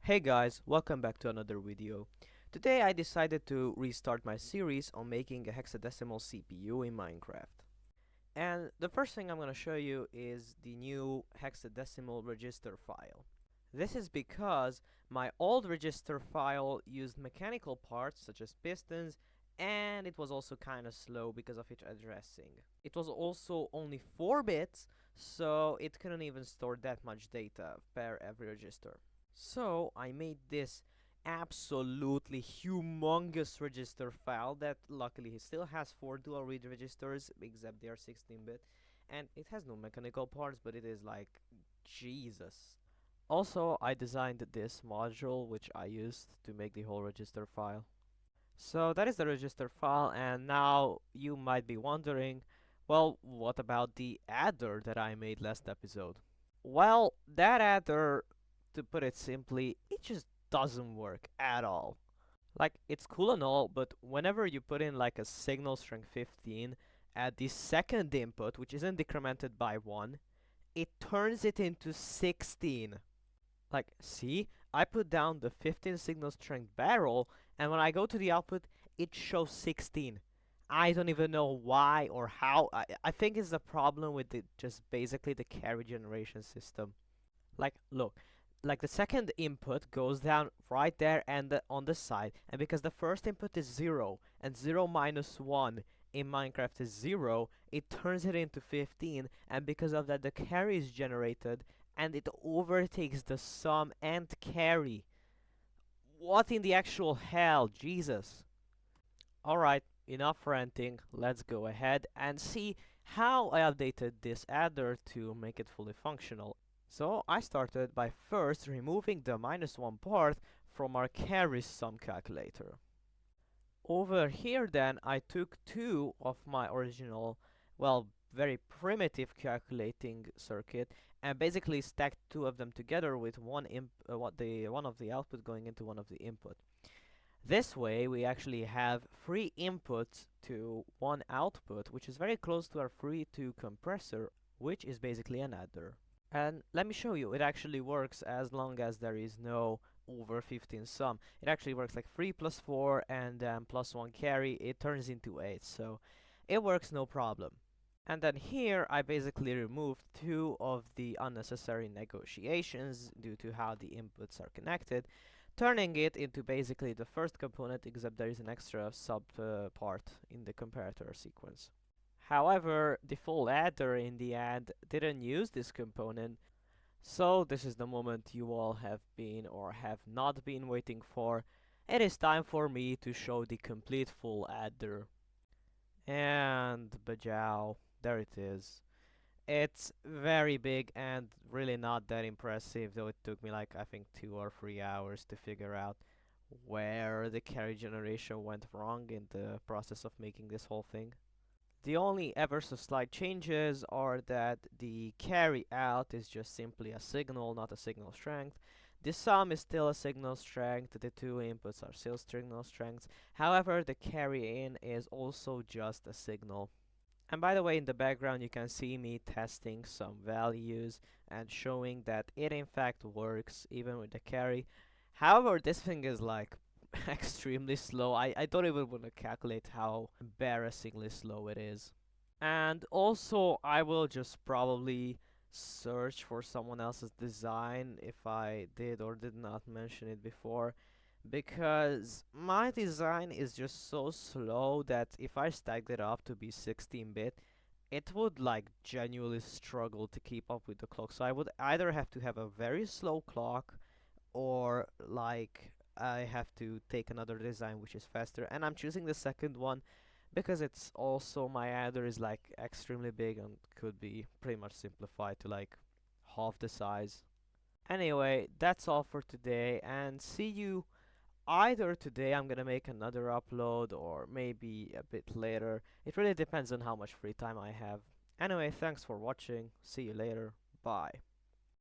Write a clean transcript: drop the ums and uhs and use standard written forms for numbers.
Hey guys, welcome back to another video. Today I decided to restart my series on making a hexadecimal CPU in Minecraft. And the first thing I'm going to show you is the new hexadecimal register file. This is because my old register file used mechanical parts such as pistons, and it was also kind of slow because of its addressing. It was also only 4 bits, so it couldn't even store that much data per every register. So I made this absolutely humongous register file that luckily he still has 4 dual read registers, except they are 16-bit, and it has no mechanical parts, but it is like Jesus. Also, I designed this module which I used to make the whole register file. So that is the register file, and now you might be wondering, well, what about the adder that I made last episode? Well, that adder, to put it simply, it just doesn't work at all. Like, it's cool and all, but whenever you put in like a signal strength 15 at the second input, which isn't decremented by 1, it turns it into 16. Like, see, I put down the 15 signal strength barrel, and when I go to the output, it shows 16. I don't even know why or how. I think it's a problem with just basically the carry generation system. Like, look, like the second input goes down right there and on the side, and because the first input is 0 and 0 minus 1 in Minecraft is 0, it turns it into 15, and because of that the carry is generated and it overtakes the sum and carry. What in the actual hell, Jesus? Alright, enough ranting, let's go ahead and see how I updated this adder to make it fully functional. So I started by first removing the -1 part from our carry sum calculator. Over here then I took two of my original, well, very primitive calculating circuit and basically stacked two of them together with one of the output going into one of the input. This way we actually have 3 inputs to 1 output, which is very close to our 3-2 compressor, which is basically an adder. And let me show you, it actually works as long as there is no over 15 sum. It actually works like 3 plus 4 and then plus 1 carry, it turns into 8, so it works no problem. And then here I basically removed 2 of the unnecessary negotiations due to how the inputs are connected, turning it into basically the first component, except there is an extra sub part in the comparator sequence. However, the full adder in the end didn't use this component, so this is the moment you all have been or have not been waiting for. It is time for me to show the complete full adder. And bajow, there it is. It's very big and really not that impressive, though it took me like I think 2 or 3 hours to figure out where the carry generation went wrong in the process of making this whole thing. The only ever so slight changes are that the carry out is just simply a signal, not a signal strength. The sum is still a signal strength, the two inputs are still signal strengths. However, the carry in is also just a signal. And by the way, in the background you can see me testing some values and showing that it in fact works even with the carry. However, this thing is like extremely slow. I don't even want to calculate how embarrassingly slow it is. And also, I will just probably search for someone else's design if I did or did not mention it before, because my design is just so slow that if I stacked it up to be 16-bit, it would like genuinely struggle to keep up with the clock. So I would either have to have a very slow clock or like I have to take another design which is faster, and I'm choosing the second one because it's also my adder is like extremely big and could be pretty much simplified to like half the size. Anyway, that's all for today, and see you either today. I'm gonna make another upload or maybe a bit later. It really depends on how much free time I have. Anyway, thanks for watching. See you later. Bye.